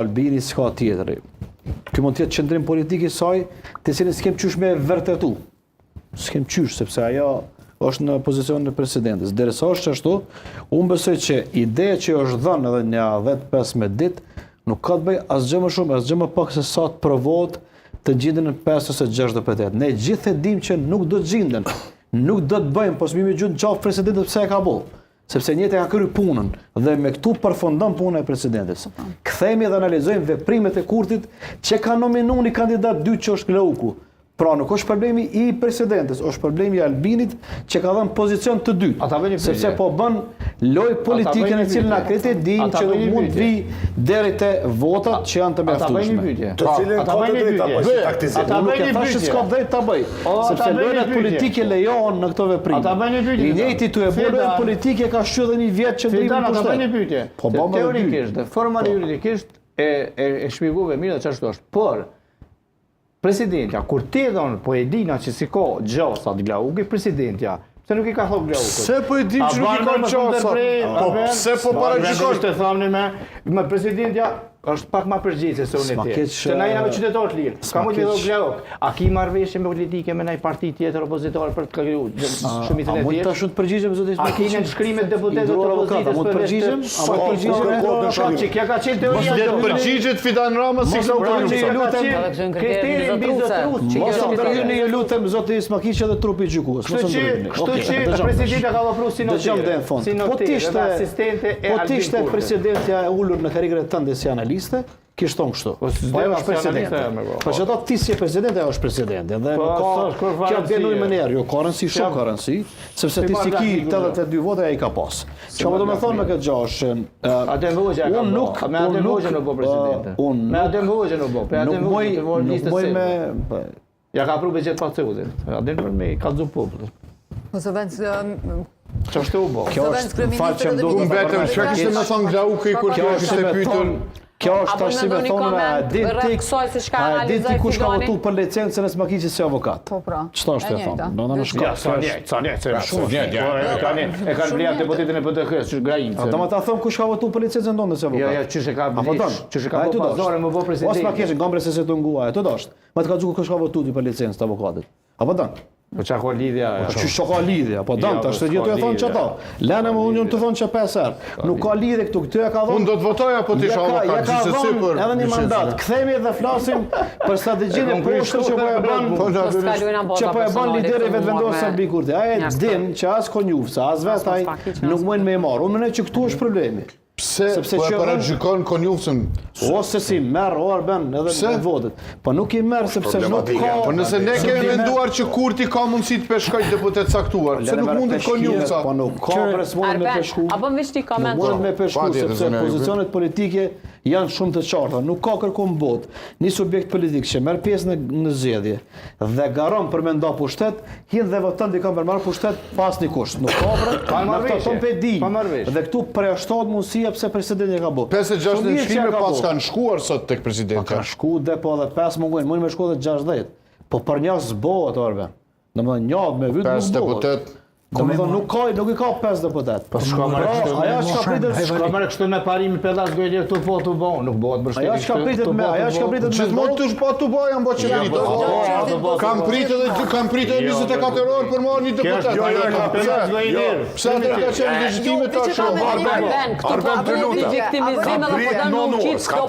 Albini s'ka tjetëri. Ky mund të jetë qëndrim politik i saj, të cilin s'kem qysh me vërtetu. S'kem qysh, sepse ajo është në pozicionin e presidentes. Derisa është ashtu, unë besoj që ideja që është dhënë edhe një 10-15 ditë, nuk ka të bëj asgjë më shumë, asgjë më pak se sa të provohet të gjenden në 5 ose 6 deputet. Ne gjithë e dim që nuk do të gjenden, nuk do të bëjmë, po s'mi me gjynë qafë presidentet pse e ka bo. Sepse njëtë e ka kry punën dhe me këtu përfundon punën e presidentes. Kthehemi dhe analizojmë veprimet e Kurtit që ka nominu një kandidat 2 që është Glauku. Pra nuk është problemi i presidentes, është problemi i Albinit që ka dhënë pozicion të dytë. Sepse po bën lojë politike në cilën akritet dinë që nuk mund vi deri te votat që janë të mjaftueshme. Të cilën ka të drejtë ta bëjë taktizim. Nuk e thashë s'ka drejtë ta bëj, sepse lojët politike lejohen në këto veprime. I njëjti tu e bën lojën politike ka shqyrë dhe një vjet që ndrimin pushtet. Ata bëjnë një pyetje. Teorikisht, formal juridikisht e shpjeguar mirë çfarë është. Por presidentja, kur ti dhon po e dina që si ka gjasa të Glauku, presidentja, pse nuk i ka thonë Glaukut? Se po e di që nuk i ka gjasa. Po pse po paraqikosh të thamni me presidentja është pak më përgjegjëse se unë ti. Se na jemi qytetarë të lirë. Ka mund të thonë Glauk. A ki marrëveshje me politike me ndaj parti tjetër opozitore për të krijuar shumicën e tjetër? Mund të shumë të përgjigjem zotë. A keni shkrimet deputetëve të opozitës? Mund të përgjigjem? Që kjo ka qenë teoria. Mos le përgjigjet Fidan Rama si ka përgjigje. Kriterin mbi zotërut. Mos ndërhyjni ju lutem zotë Ismakiç edhe trupi i gjykues. Kështu që presidentja ka vepruar si notere. Si notere, asistente e Albinit. Po tishte presidentja e ulur në karrierën tënde si analiste, kishte thonë kështu. Po ajo është presidente. Po çdo ti si presidente ajo është presidente dhe nuk ka kjo dënoj mënyrë, jo ka rëndësi shumë ka rëndësi, sepse ti si ki 82 vota ai ka pas. Çfarë do të thonë me këtë gjashtë? Adem Hoxha ka nuk me Adem Hoxha nuk po presidente. Me Adem Hoxha nuk po. Pe Adem Hoxha të vënë listë se. Ja ka pru beqet patriotën. Adem me kallzu popull. Ose vend Çfarë u bë? Kjo është fakt që unë vetëm çka kishte më thon Glauku kur kjo ishte pyetur. Kjo është tash si me thonë a di ti kush ka votu për licencën e Smakiçit si avokat. Po pra. Çfarë është e thonë? Do të shkoj. Ja, sa një, e kanë vlerë deputetin e PTK-s, që Grain. Do të ta them kush ka votu për licencën tonë si avokat. Jo, çish e ka vlerë. Çish e ka pasore më vë presidenti. Ose Smakiçi gombre se të nguaj, ato dosh. Ma të ka thënë kush ka votu ti për licencën e avokatit. Apo don? Po çka ka lidhja? Çka ka lidhja? Po don tash të jetë thonë çata. Lëna më unë të thonë që 5 herë. Nuk ka lidhje këtu. Këtë e ka thonë. Unë do të votoj apo ti shoh avokat gjithsesi për. Edhe një mandat. Kthehemi dhe flasim për strategjinë e poshtër që po e bën. Që po e bën lideri vetvendosur Albin Kurti. Ai din që as konjufsa, as vetaj nuk mund me marr. Unë mendoj që këtu është problemi. Sepse po e paraqikon konjufsën ose si merr Orban edhe në votet. Po nuk i merr sepse nuk ka. Po nëse ne kemi menduar që Kurti ka mundësi të peshkojë deputet caktuar, pse nuk mundet konjufsa? Po nuk ka presimonin me peshku. Apo më shti koment. Mund me peshku sepse pozicionet politike janë shumë të qarta, nuk ka kërkom botë. Një subjekt politik që merr pjesë në zgjedhje dhe garon për me nda pushtet, hyn dhe voton dikon për marr pushtet pas një kusht. Nuk ka dhe këtu përjashtohet mundësia pse presidenti ka bë. 56 ndryshime pas kanë shkuar sot tek presidenti. Ka shkuar dhe po edhe 5 mungojnë, mund me shkuar edhe 60. Po për një zbohet Orban. Domethënë një me vyt nuk deputet. Domethënë nuk i ka 5 deputet. Po shko marrë kështu. Ajo çka pritet, shko marrë kështu me parimi pedas gojë këtu foto bon, nuk bëhet mbështetje. Ajo çka pritet me, ajo çka pritet me. Gjithmonë tush po tu bojën bo çeverit. Kam pritet 24 orë për marrë një deputet. Jo. Pse atë ka qenë legjitime tash? Këtu ka bërë viktimizim edhe po don qiç këto